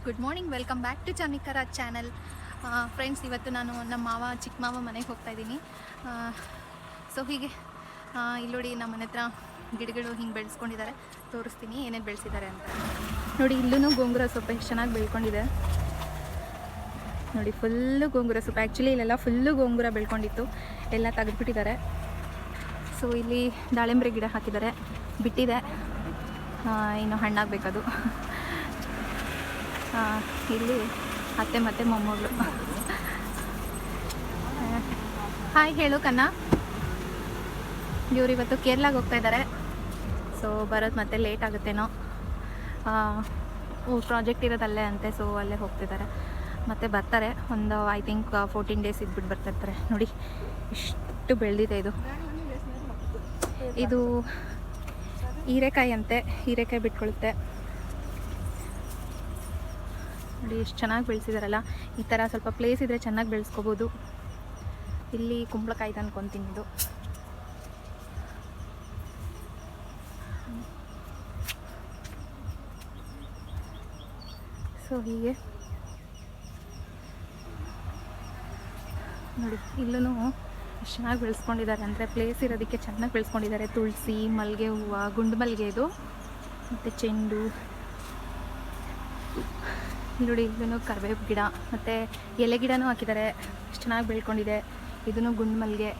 Good morning, welcome back to Chamikara channel. Friends, ಇವತ್ತು ನಾನು ನಮ್ಮ ಮಾವ ಚಿಕ್ಕ ಮಾವ ಮನೆಗೆ ಹೋಗ್ತಾ ಇದ್ದೀನಿ. ಸೊ ಹೀಗೆ ಇಲ್ಲಿ ನೋಡಿ, ನಮ್ಮ ಮನೆ ಹತ್ರ ಗಿಡಗಳು ಹಿಂಗೆ ಬೆಳೆಸ್ಕೊಂಡಿದ್ದಾರೆ. ತೋರಿಸ್ತೀನಿ ಏನೇನು ಬೆಳೆಸಿದ್ದಾರೆ ಅಂತ. ನೋಡಿ, ಇಲ್ಲೂ ಗೋಂಗೂರ ಸೊಪ್ಪು ಎಷ್ಟು ಚೆನ್ನಾಗಿ ಬೆಳ್ಕೊಂಡಿದೆ ನೋಡಿ. ಫುಲ್ಲು ಗೋಂಗೂರ ಸೊಪ್ಪು. ಆ್ಯಕ್ಚುಲಿ ಇಲ್ಲೆಲ್ಲ ಫುಲ್ಲು ಗೋಂಗೂರ ಬೆಳ್ಕೊಂಡಿತ್ತು, ಎಲ್ಲ ತೆಗೆದುಬಿಟ್ಟಿದ್ದಾರೆ. ಸೊ ಇಲ್ಲಿ ದಾಳಿಂಬೆ ಗಿಡ ಹಾಕಿದ್ದಾರೆ, ಬಿಟ್ಟಿದೆ, ಇನ್ನು ಹಣ್ಣಾಗಬೇಕದು. ಇಲ್ಲಿ ಅತ್ತೆ ಮತ್ತು ಮೊಮ್ಮಗಳು. ಹಾಯ್ ಹೇಳು ಕನ್ನ. ಇವ್ರು ಇವತ್ತು ಕೇರಳಗೆ ಹೋಗ್ತಾ ಇದ್ದಾರೆ. ಸೊ ಬರೋದು ಮತ್ತೆ ಲೇಟ್ ಆಗುತ್ತೇನೋ. ಪ್ರಾಜೆಕ್ಟ್ ಇರೋದಲ್ಲೇ ಅಂತೆ, ಸೊ ಅಲ್ಲೇ ಹೋಗ್ತಿದ್ದಾರೆ. ಮತ್ತೆ ಬರ್ತಾರೆ ಒಂದು ಐ ಥಿಂಕ್ 14 ಡೇಸ್ ಇದ್ಬಿಟ್ಟು ಬರ್ತಿರ್ತಾರೆ. ನೋಡಿ ಎಷ್ಟು ಬೆಳೆದಿದೆ ಇದು. ಇದು ಹೀರೆಕಾಯಿ ಅಂತೆ, ಹೀರೆಕಾಯಿ ಬಿಟ್ಕೊಳ್ಳುತ್ತೆ ನೋಡಿ. ಎಷ್ಟು ಚೆನ್ನಾಗಿ ಬೆಳೆಸಿದಾರಲ್ಲ. ಈ ಥರ ಸ್ವಲ್ಪ ಪ್ಲೇಸ್ ಇದ್ದರೆ ಚೆನ್ನಾಗಿ ಬೆಳೆಸ್ಕೋಬೋದು. ಇಲ್ಲಿ ಕುಂಬಳಕಾಯಿ ಅನ್ಕೊತೀನಿ ಇದು. ಸೊ ಹೀಗೆ ನೋಡಿ, ಇಲ್ಲೂ ಎಷ್ಟು ಚೆನ್ನಾಗಿ ಬೆಳೆಸ್ಕೊಂಡಿದ್ದಾರೆ ಅಂದರೆ, ಪ್ಲೇಸ್ ಇರೋದಕ್ಕೆ ಚೆನ್ನಾಗಿ ಬೆಳೆಸ್ಕೊಂಡಿದ್ದಾರೆ. ತುಳಸಿ, ಮಲ್ಲಿಗೆ ಹೂವು, ಗುಂಡು ಮಲ್ಲಿಗೆ ಇದು, ಮತ್ತು ಚೆಂಡು. ನೋಡಿ, ಇದನ್ನು ಕರಿಬೇವು ಗಿಡ ಮತ್ತು ಎಲೆ ಗಿಡನೂ ಹಾಕಿದ್ದಾರೆ. ಎಷ್ಟು ಚೆನ್ನಾಗಿ ಬೆಳ್ಕೊಂಡಿದೆ. ಇದನ್ನು ಗುಂಡು ಮಲ್ಲಿಗೆ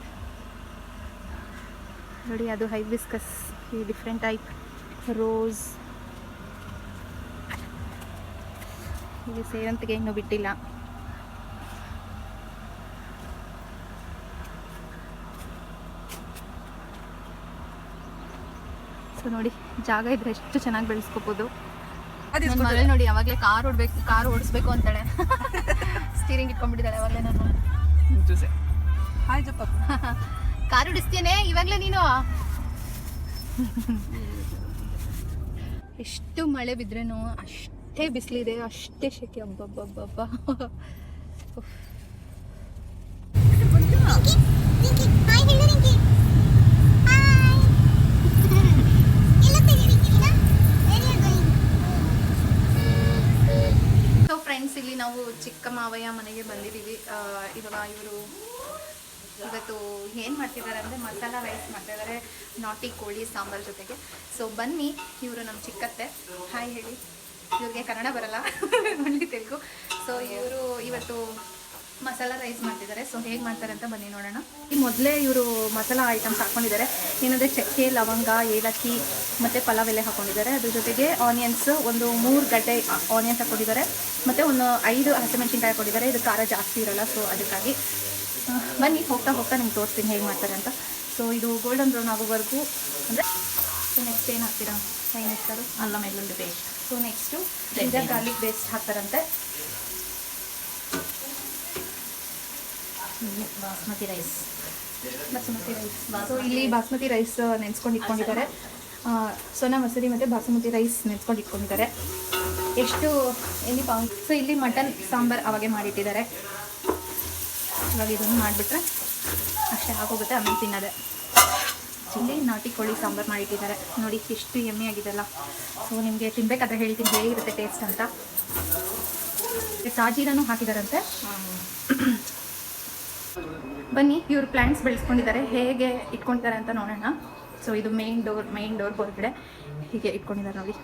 ನೋಡಿ. ಅದು ಹೈಬಿಸ್ಕಸ್, ಈ ಡಿಫ್ರೆಂಟ್ ಟೈಪ್ ರೋಸ್. ಇಲ್ಲಿ ಸೇವಂತಿಗೆ ಇನ್ನೂ ಬಿಟ್ಟಿಲ್ಲ. ಸೊ ನೋಡಿ, ಜಾಗ ಇದ್ರೆ ಎಷ್ಟು ಚೆನ್ನಾಗಿ ಬೆಳೆಸ್ಕೋಬೋದು. ಮಗಳು ನೋಡಿ, ಅವಾಗಲೇ ಕಾರ್ ಓಡಿಸ್ಬೇಕು ಅಂತಾಳೆ. ಸ್ಟೀರಿಂಗ್ ಇಟ್ಕೊಂಡ್ಬಿಟ್ಟಿದ್ದಾಳೆ ಅವಾಗಲೇ. ನಾನು ಕಾರ್ ಓಡಿಸ್ತೀಯೇ ಇವಾಗಲೇ ನೀನು. ಎಷ್ಟು ಮಳೆ ಬಿದ್ರೇನು ಅಷ್ಟೇ ಬಿಸಿಲಿದೆ, ಅಷ್ಟೇ ಶೆಕೆ. ಹಬ್ಬಬ್ಬಬ್ಬ. ಫ್ರೆಂಡ್ಸ್, ಇಲ್ಲಿ ನಾವು ಚಿಕ್ಕ ಮಾವಯ್ಯ ಮನೆಗೆ ಬಂದಿದ್ದೀವಿ. ಇವಾಗ ಇವರು ಇವತ್ತು ಏನು ಮಾಡ್ತಿದ್ದಾರೆ ಅಂದರೆ, ಮಸಾಲ ರೈಸ್ ಮಾಡ್ತಾಯಿದ್ದಾರೆ, ನಾಟಿ ಕೋಳಿ ಸಾಂಬಾರು ಜೊತೆಗೆ. ಸೊ ಬನ್ನಿ, ಇವರು ನಮ್ಮ ಚಿಕ್ಕತ್ತೆ. ಹಾಯ್ ಹೇಳಿ. ಇವ್ರಿಗೆ ಕನ್ನಡ ಬರಲ್ಲ, ಓನ್ಲಿ ತೆಲುಗು. ಸೊ ಇವರು ಇವತ್ತು ಮಸಾಲ ರೈಸ್ ಮಾಡ್ತಿದ್ದಾರೆ. ಸೊ ಹೇಗೆ ಮಾಡ್ತಾರೆ ಅಂತ ಬನ್ನಿ ನೋಡೋಣ. ಈ ಮೊದಲೇ ಇವರು ಮಸಾಲ ಐಟಮ್ಸ್ ಹಾಕ್ಕೊಂಡಿದ್ದಾರೆ. ಏನಂದರೆ ಚಕ್ಕೆ, ಲವಂಗ, ಏಲಕ್ಕಿ ಮತ್ತು ಪಲಾವ್ ಎಲೆ ಹಾಕ್ಕೊಂಡಿದ್ದಾರೆ. ಅದ್ರ ಜೊತೆಗೆ ಆನಿಯನ್ಸ್ ಒಂದು 3 ಗಡ್ಡೆ ಆನಿಯನ್ಸ್ ಹಾಕ್ಕೊಂಡಿದ್ದಾರೆ. ಮತ್ತು ಒಂದು 5 ಹಸಿಮೆಣಸಿನ್ಕಾಯಿ ಹಾಕ್ಕೊಂಡಿದ್ದಾರೆ. ಇದು ಖಾರ ಜಾಸ್ತಿ ಇರೋಲ್ಲ, ಸೊ ಅದಕ್ಕಾಗಿ. ಬನ್ನಿ, ಹೋಗ್ತಾ ಹೋಗ್ತಾ ನಿಮ್ಗೆ ತೋರಿಸ್ತೀನಿ ಹೇಗೆ ಮಾಡ್ತಾರೆ ಅಂತ. ಸೊ ಇದು ಗೋಲ್ಡನ್ ಬ್ರೌನ್ ಆಗೋವರೆಗೂ ಅಂದರೆ. ಸೊ ನೆಕ್ಸ್ಟ್ ಏನು ಹಾಕ್ತೀರಾ? ಏನು ಹಾಕ್ತಾರೆ? ಅಲ್ಲ ಬೆಳ್ಳುಳ್ಳಿ paste. So next ginger garlic paste ಹಾಕ್ತಾರಂತೆ. ಬಾಸ್ಮತಿ ರೈಸ್. ಸೊ ಇಲ್ಲಿ ಬಾಸ್ಮತಿ ರೈಸ್ ನೆನೆಸ್ಕೊಂಡು ಇಟ್ಕೊಂಡಿದ್ದಾರೆ. ಸೋನಾ ಮಸೂರಿ ಮತ್ತು ಬಾಸುಮತಿ ರೈಸ್ ನೆನೆಸ್ಕೊಂಡು ಇಟ್ಕೊಂಡಿದ್ದಾರೆ. ಎಷ್ಟು ಎನಿ ಪೌಂಡ್. ಸೊ ಇಲ್ಲಿ ಮಟನ್ ಸಾಂಬಾರು ಅವಾಗೆ ಮಾಡಿಟ್ಟಿದ್ದಾರೆ. ಇವಾಗ ಇದನ್ನು ಮಾಡಿಬಿಟ್ರೆ ಅಷ್ಟೇ ಆಗೋಗುತ್ತೆ, ಆಮೇಲೆ ತಿನ್ನೋದೆ. ಇಲ್ಲಿ ನಾಟಿ ಕೋಳಿ ಸಾಂಬಾರು ಮಾಡಿಟ್ಟಿದ್ದಾರೆ ನೋಡಿ. ಎಷ್ಟು ಎಮ್ಮೆ ಆಗಿದೆಲ್ಲ. ಸೊ ನಿಮಗೆ ತಿನ್ಬೇಕಾದ್ರೆ ಹೇಳ್ತೀನಿ ಹೇಗಿರುತ್ತೆ ಟೇಸ್ಟ್ ಅಂತ. ಸಾಜೀರನೂ ಹಾಕಿದಾರಂತೆ. ಬನ್ನಿ, ಇವರು ಪ್ಲ್ಯಾಂಟ್ಸ್ ಬೆಳೆಸ್ಕೊಂಡಿದ್ದಾರೆ, ಹೇಗೆ ಇಟ್ಕೊಂಡಿದ್ದಾರೆ ಅಂತ ನೋಡೋಣ. ಸೊ ಇದು ಮೇನ್ ಡೋರ್ ಹೊರಗಡೆ ಹೀಗೆ ಇಟ್ಕೊಂಡಿದ್ದಾರೆ ನೋಡಿ.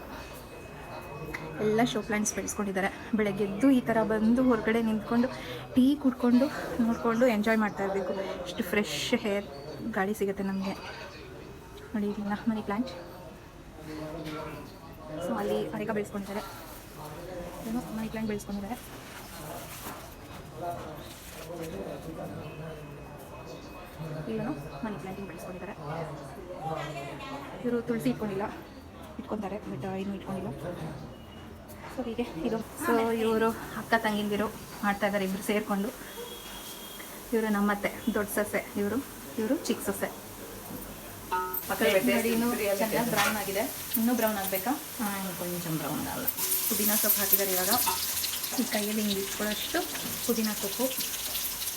ಎಲ್ಲ ಶೋ ಪ್ಲ್ಯಾಂಟ್ಸ್ ಬೆಳೆಸ್ಕೊಂಡಿದ್ದಾರೆ. ಬೆಳಗ್ಗೆ ಎದ್ದು ಈ ಥರ ಬಂದು ಹೊರಗಡೆ ನಿಂತ್ಕೊಂಡು ಟೀ ಕುಡ್ಕೊಂಡು ನೋಡಿಕೊಂಡು ಎಂಜಾಯ್ ಮಾಡ್ತಾ ಇರಬೇಕು. ಇಷ್ಟು ಫ್ರೆಶ್ ಹೇರ್ ಗಾಳಿ ಸಿಗುತ್ತೆ ನಮಗೆ ನೋಡಿ. ಇದೆಲ್ಲ ಮನಿ ಪ್ಲ್ಯಾಂಟ್. ಸೊ ಅಲ್ಲಿ ಅರೆಕ ಬೆಳೆಸ್ಕೊಂಡಿದ್ದಾರೆ, ಏನೋ ಮನಿ ಪ್ಲ್ಯಾಂಟ್ ಬೆಳೆಸ್ಕೊಂಡಿದ್ದಾರೆ. ಇಲ್ಲೂ ಮನಿ ಪ್ಲ್ಯಾಂಟಿಂಗ್ ಬೆಳೆಸ್ಕೊಂಡಿದ್ದಾರೆ. ಇವರು ತುಳಸಿ ಇಟ್ಕೊತಾರೆ, ಬಟ್ ಇನ್ನೂ ಇಟ್ಕೊಂಡಿಲ್ಲ. ಸೊ ಹೀಗೆ ಇದು. ಸೊ ಇವರು ಅಕ್ಕ ತಂಗಿಂದಿರು ಮಾಡ್ತಾ ಇದ್ದಾರೆ, ಇಬ್ಬರು ಸೇರಿಕೊಂಡು. ಇವರು ನಮ್ಮತ್ತೆ, ದೊಡ್ಡ ಸೊಸೆ. ಇವರು ಚಿಕ್ಕ ಸೊಸೆ. ನೋಡಿ, ಇನ್ನೂ ಚೆನ್ನಾಗಿ ಬ್ರೌನ್ ಆಗಿದೆ. ಇನ್ನೂ ಬ್ರೌನ್ ಆಗಬೇಕಾ? ಕೊಂಚ ಬ್ರೌನ್ ಆಗಲ್ಲ. ಪುದೀನ ಸೊಪ್ಪು ಹಾಕಿದ್ದಾರೆ ಇವಾಗ. ಈ ಕೈಯಲ್ಲಿ ಹಿಂಗೆ ಇಟ್ಕೊಳ್ಳೋಷ್ಟು ಪುದೀನ ಸೊಪ್ಪು.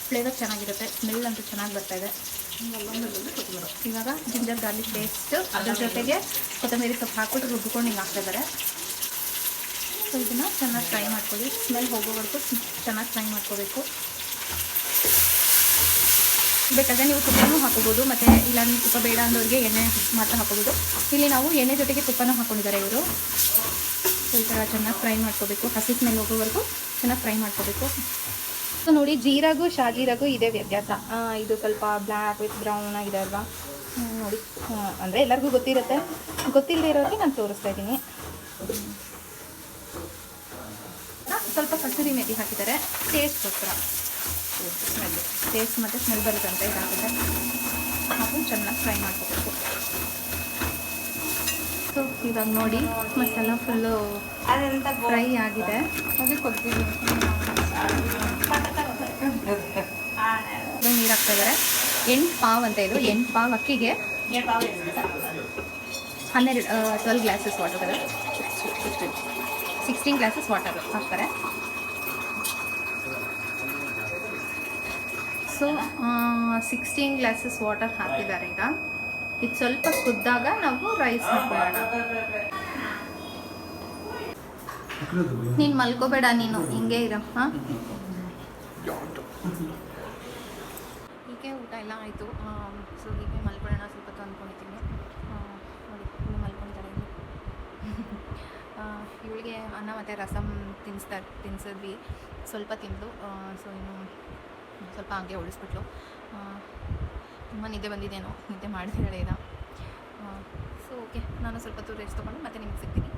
ಫ್ಲೇವರ್ ಚೆನ್ನಾಗಿರುತ್ತೆ, ಸ್ಮೆಲ್ ಅಂತೂ ಚೆನ್ನಾಗಿ ಬರ್ತಾಯಿದೆ. ಇವಾಗ ಜಿಂಜರ್ ಗಾರ್ಲಿಕ್ ಪೇಸ್ಟ್, ಅದ್ರ ಜೊತೆಗೆ ಕೊತ್ತಂಬರಿ ಸೊಪ್ಪು ಹಾಕ್ಬಿಟ್ಟು ರುಬ್ಬಿಕೊಂಡು ಹಿಂಗೆ ಹಾಕ್ತಾ ಇದ್ದಾರೆ. ಸೊ ಇದನ್ನು ಚೆನ್ನಾಗಿ ಫ್ರೈ ಮಾಡ್ಕೊಳ್ಳಿ. ಸ್ಮೆಲ್ ಹೋಗೋವರೆಗೂ ಚೆನ್ನಾಗಿ ಫ್ರೈ ಮಾಡ್ಕೋಬೇಕು. ಬೇಕಾದರೆ ನೀವು ತುಪ್ಪನೂ ಹಾಕೋಬೋದು, ಮತ್ತು ಇಲ್ಲ ನೀವು ತುಪ್ಪ ಬೇಡ ಅಂದವ್ರಿಗೆ ಎಣ್ಣೆ ಮಾತ್ರ ಹಾಕೋಬೋದು. ಇಲ್ಲಿ ನಾವು ಎಣ್ಣೆ ಜೊತೆಗೆ ತುಪ್ಪನೂ ಹಾಕ್ಕೊಂಡಿದ್ದಾರೆ ಇವರು. ಸೊ ಈ ಥರ ಚೆನ್ನಾಗಿ ಫ್ರೈ ಮಾಡ್ಕೋಬೇಕು. ಹಸಿ ಸ್ಮೆಲ್ ಹೋಗೋವರೆಗೂ ಚೆನ್ನಾಗಿ ಫ್ರೈ ಮಾಡ್ಕೋಬೇಕು. ಸೊ ನೋಡಿ, ಜೀರಾಗೂ ಶಾಜೀರಾಗೂ ಇದೇ ವ್ಯತ್ಯಾಸ. ಇದು ಸ್ವಲ್ಪ ಬ್ಲ್ಯಾಕ್ ವಿತ್ ಬ್ರೌನ್ ಆಗಿದೆ ಅಲ್ವಾ ನೋಡಿ. ಅಂದರೆ ಎಲ್ಲರಿಗೂ ಗೊತ್ತಿರುತ್ತೆ, ಗೊತ್ತಿಲ್ಲದೆ ಇರೋರಿಗೆ ನಾನು ತೋರಿಸ್ತಾ ಇದ್ದೀನಿ. ಸ್ವಲ್ಪ ಕಸೂರಿ ಮೇಥಿ ಹಾಕಿದ್ದಾರೆ ಟೇಸ್ಟ್ಗೋಸ್ಕರ. ಟೇಸ್ಟ್ ಮತ್ತು ಸ್ಮೆಲ್ ಬರುತ್ತೆ ಅಂತ ಇದಾಗುತ್ತೆ. ಹಾಗೂ ಚೆನ್ನಾಗಿ ಫ್ರೈ ಮಾಡ್ಕೋಬೇಕು. ಸೊ ಇವಾಗ ನೋಡಿ ಮಸಾಲ ಫುಲ್ಲು ಫ್ರೈ ಆಗಿದೆ. ಹಾಗೆ ಕೊಡ್ತೀವಿ ನೀರು ಹಾಕ್ತಾ ಇದ್ದಾರೆ. 8 ಪಾವ್ ಅಂತ ಇದು. 8 ಪಾವ್ ಅಕ್ಕಿಗೆ 12 ಗ್ಲಾಸಸ್ ವಾಟರ್, 16 ಗ್ಲಾಸಸ್ ವಾಟರ್ ಹಾಕ್ತಾರೆ. ಸೊ 16 ಗ್ಲಾಸಸ್ ವಾಟರ್ ಹಾಕಿದ್ದಾರೆ. ಈಗ ಇದು ಸ್ವಲ್ಪ ಕುದ್ದಾಗ ನಾವು ರೈಸ್ ಹಾಕೊಳ್ಳೋಣ. ನೀನು ಮಲ್ಕೋಬೇಡ, ನೀನು ಹಿಂಗೆ ಇರ. ಹಾಂ, ಹೀಗೆ ಊಟ ಎಲ್ಲ ಆಯಿತು. ಸೊ ಹೀಗೆ ಮಲ್ಕೊಳ್ಳೋಣ ಸ್ವಲ್ಪ ಹೊತ್ತು ಅಂದ್ಕೊಂಡಿದ್ದೀನಿ. ನೋಡಿ ಇವಳು ಮಲ್ಕೊಳ್ತಾಳೆ. ಇವಳಿಗೆ ಅನ್ನ ಮತ್ತು ರಸಮ್ ತಿನ್ಸಿದ್ವಿ. ಸ್ವಲ್ಪ ತಿಂದು ಸೊ ಇನ್ನು ಸ್ವಲ್ಪ ಹಾಗೆ ಉಳಿಸ್ಬಿಟ್ಲು. ತುಂಬ ನಿದ್ದೆ ಬಂದಿದ್ದೇನೋ, ನಿದ್ದೆ ಮಾಡ್ತಿದ್ದಾಳೆ ಈಗ. ಸೊ ಓಕೆ, ನಾನು ಸ್ವಲ್ಪ ಹೊತ್ತು ರೆಸ್ಟ್ ತೊಗೊಂಡು ಮತ್ತೆ ನಿಮ್ಗೆ ಸಿಗ್ತೀನಿ.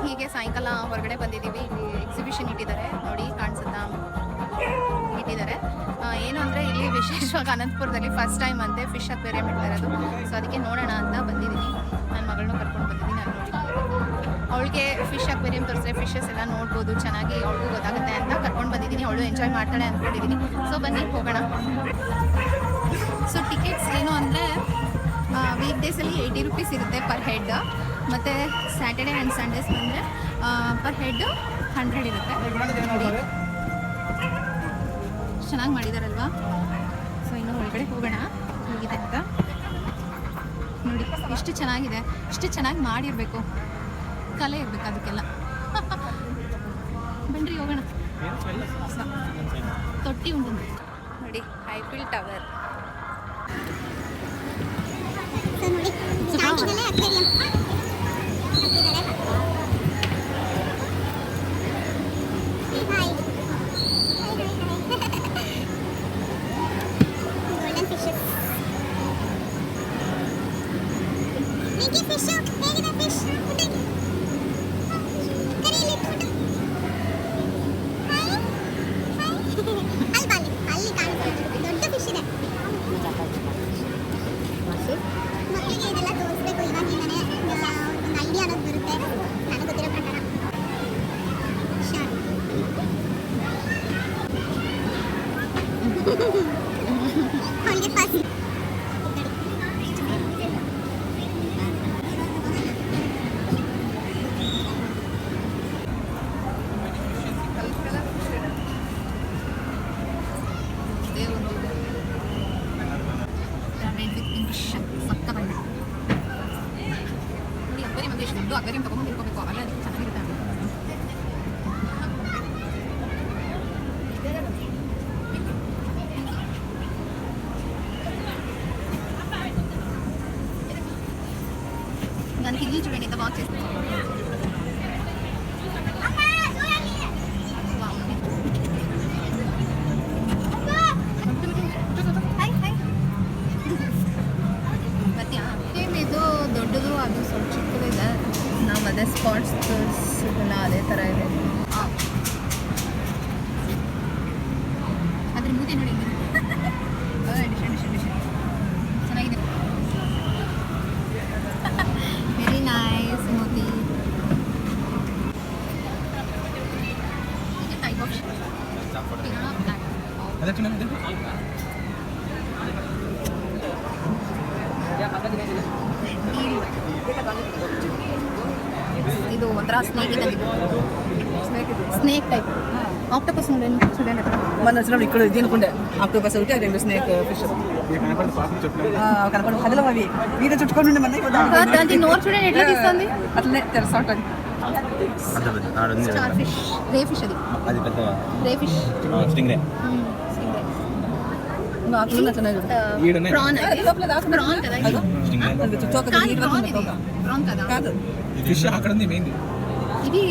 ಹೀಗೆ ಸಾಯಂಕಾಲ ಹೊರಗಡೆ ಬಂದಿದ್ದೀವಿ. ಇಲ್ಲಿ ಎಕ್ಸಿಬಿಷನ್ ಇಟ್ಟಿದ್ದಾರೆ ನೋಡಿ, ಕಾಣಿಸುತ್ತಾ ಇಟ್ಟಿದ್ದಾರೆ. ಏನು ಅಂದರೆ ಇಲ್ಲಿ ವಿಶೇಷವಾಗಿ ಅನಂತಪುರದಲ್ಲಿ ಫಸ್ಟ್ ಟೈಮ್ ಅಂತೆ ಫಿಶ್ ಅಕ್ವೇರಿಯಂ ಇಡ್ತಾ ಇರೋದು. ಸೊ ಅದಕ್ಕೆ ನೋಡೋಣ ಅಂತ ಬಂದಿದ್ದೀನಿ. ನನ್ನ ಮಗಳನ್ನೂ ಕರ್ಕೊಂಡು ಬಂದಿದ್ದೀನಿ. ನಾನು ನೋಡಿ ಅವಳಿಗೆ ಫಿಶ್ ಅಕ್ವೇರಿಯಂ ತೋರಿಸಿದ್ರೆ ಫಿಶಸ್ ಎಲ್ಲ ನೋಡ್ಬೋದು, ಚೆನ್ನಾಗಿ ಅವಳಿಗೂ ಗೊತ್ತಾಗುತ್ತೆ ಅಂತ ಕರ್ಕೊಂಡು ಬಂದಿದ್ದೀನಿ. ಅವಳು ಎಂಜಾಯ್ ಮಾಡ್ತಾಳೆ ಅಂದ್ಕೊಂಡಿದ್ದೀನಿ. ಸೊ ಬನ್ನಿ ಹೋಗೋಣ. ಸೊ ಟಿಕೆಟ್ಸ್ ಏನು ಅಂದರೆ ವೀಕ್ ಡೇಸಲ್ಲಿ 80 ರೂಪೀಸ್ ಇರುತ್ತೆ ಪರ್ ಹೆಡ್, ಮತ್ತು ಸ್ಯಾಟರ್ಡೆ ಆ್ಯಂಡ್ ಸಂಡೇಸ್ ಬಂದರೆ ಪರ್ ಹೆಡ್ 100 ಇರುತ್ತೆ. ಚೆನ್ನಾಗಿ ಮಾಡಿದಾರಲ್ವಾ. ಸೊ ಇನ್ನು ಒಳಗಡೆ ಹೋಗೋಣ ಹೇಗಿದೆ ಅಂತ. ನೋಡಿ ಎಷ್ಟು ಚೆನ್ನಾಗಿದೆ, ಇಷ್ಟು ಚೆನ್ನಾಗಿ ಮಾಡಿರಬೇಕು, ಕಲೆ ಇರಬೇಕು ಅದಕ್ಕೆಲ್ಲ. ಬನ್ರಿ ಹೋಗೋಣ. ತೊಟ್ಟಿ ಉಂಟು ನೋಡಿ, ಐಫಿಲ್ ಟವರ್. ಅಕ್ವೇರಿಯಂ ತಗೊಂಡು ನಿಂತ್ಕೋಬೇಕು, ಅವೆಲ್ಲ ಚೆನ್ನಾಗಿರುತ್ತೆ. దానికి ఇల్లు చూడండి ఎంత బాగా చేస్తుంది. ಇದು ದೊಡ್ಡದು, ಅದು ಸ್ವಲ್ಪ ಚಿಕ್ಕದಿದೆ. ನಾವು ಅದೇ ಸ್ಪಾಟ್ಸ್ ತೋರಿಸಿಲ್ಲ, ಅದೇ ಥರ ಇದೆ. ಅದ್ರ ಮೂತಿ ನೋಡಿ ಚೆನ್ನಾಗಿದೆ. ವೆರಿ ನೈಸ್ ಮೂತಿ. ಟೈಪ್ ಆಫ್ ಇದು ಒಂಥರ ಸ್ನೇಕ್ ಇದೆ. స్నేక్ టైప్ ఆక్టోపస్ చూడండి చూడండి అక్కడ మన అసలు ఇక్కడ ఇది అనుకుంటే ఆక్టోపస్ ఒకటి రెండు స్నేక్ ఫిష్ కనపడు అదిలో అవి వీడియో చుట్టుకొని ఉండే మన దాని నోరు చూడండి ఎట్లా తీస్తుంది అట్లనే తెలుసా స్టార్ ఫిష్, రే ఫిష్ అది పెద్ద రే ఫిష్, స్టింగ్ రే. ప్రాన్ కదా ప్రాన్ కదా ఫిష్ అక్కడ ఉంది మెయిన్. ఇది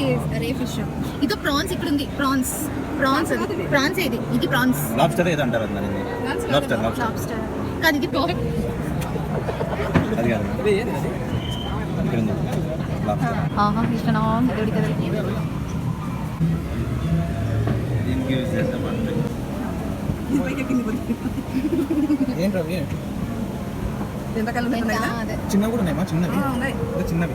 రే ఫిష్. ఇది ప్రాన్స్ ఇక్కడ ఉంది. ప్రాన్స్ ఇది ప్రాన్స్. లాబ్స్టర్ ఏదో అంటారు దాన్ని. లాబ్స్టర్ కాదు ఇది అది కాదు ఇక్కడ ఉంది లాబ్స్టర్. ఇష్టం మెదడి కదా. ఏం రవి చిన్నవి కూడా ఉన్నాయమ్మా, చిన్నవి చిన్నవి.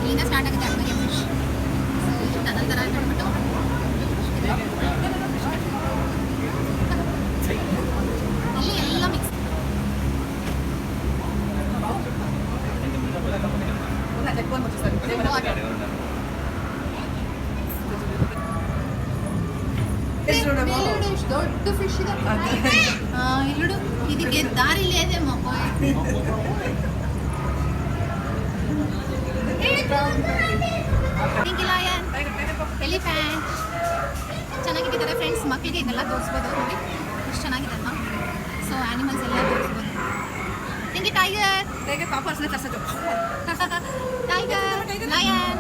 ಈಗ ಸ್ಟಾರ್ಟ್ ಆಗುತ್ತೆ ಅಕ್ವೇರಿಯಂ ಫಿಶ್. ತನಂತರ ಅಂದ್ಬಿಟ್ಟು ಇಲ್ಲಿ ಎಲ್ಲ ಮಿಕ್ಸ್. ದೊಡ್ಡ ಫಿಶ್ ಇದೆ. ಇಲ್ಲಡು ಇದಕ್ಕೆ ದಾರಿ లేదేమో ಎಲಿಫ್ಯಾಂಟ್ ಚೆನ್ನಾಗಿಟ್ಟಿದ್ದಾರೆ ಫ್ರೆಂಡ್ಸ್. ಮಕ್ಕಳಿಗೆ ಇದೆಲ್ಲ ತೋರಿಸ್ಬೋದು ನೋಡಿ ಎಷ್ಟು ಚೆನ್ನಾಗಿದೆ ಅಲ್ವಾ. ಸೊ ಆ್ಯನಿಮಲ್ಸ್ ಎಲ್ಲ ತೋರಿಸ್ಬೋದು. ನಿಮಗೆ ಟೈಗರ್ ಲಯನ್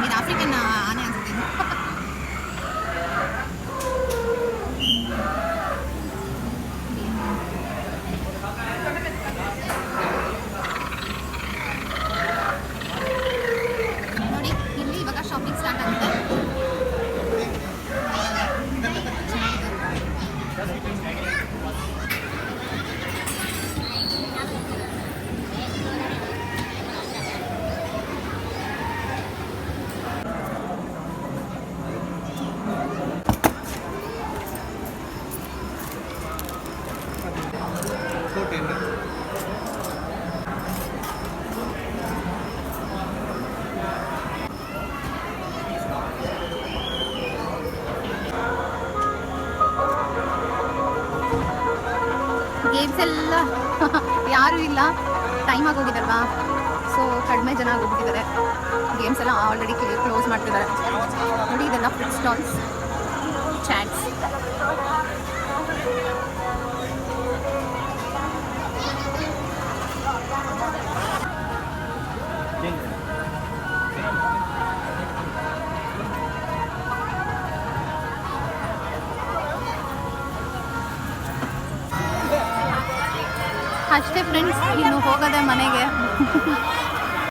ಇದು ಆಫ್ರಿಕನ್ ಆನೆ ಅನ್ಸುತ್ತೆ ಇದು. ನೋಡಿ ಇಲ್ಲಿ ಇವಾಗ ಶಾಪಿಂಗ್ ಸ್ಟಾರ್ಟ್ ಆಗುತ್ತೆ. ಗೇಮ್ಸ್ ಎಲ್ಲ ಯಾರೂ ಇಲ್ಲ, ಟೈಮ್ ಆಗೋಗಿದಲ್ವಾ. ಸೊ ಕಡಿಮೆ ಜನ ಹೋಗ್ತಿದ್ದಾರೆ. ಗೇಮ್ಸ್ ಎಲ್ಲ ಆಲ್ರೆಡಿ ಕ್ಲೋಸ್ ಮಾಡ್ತಿದ್ದಾರೆ ನೋಡಿ. ಇದೆಲ್ಲ ಫುಡ್ ಸ್ಟಾಲ್ಸ್, ಚಾಟ್ಸ್. ಅಷ್ಟೇ ಫ್ರೆಂಡ್ಸ್, ಇನ್ನು ಹೋಗೋದೆ ಮನೆಗೆ.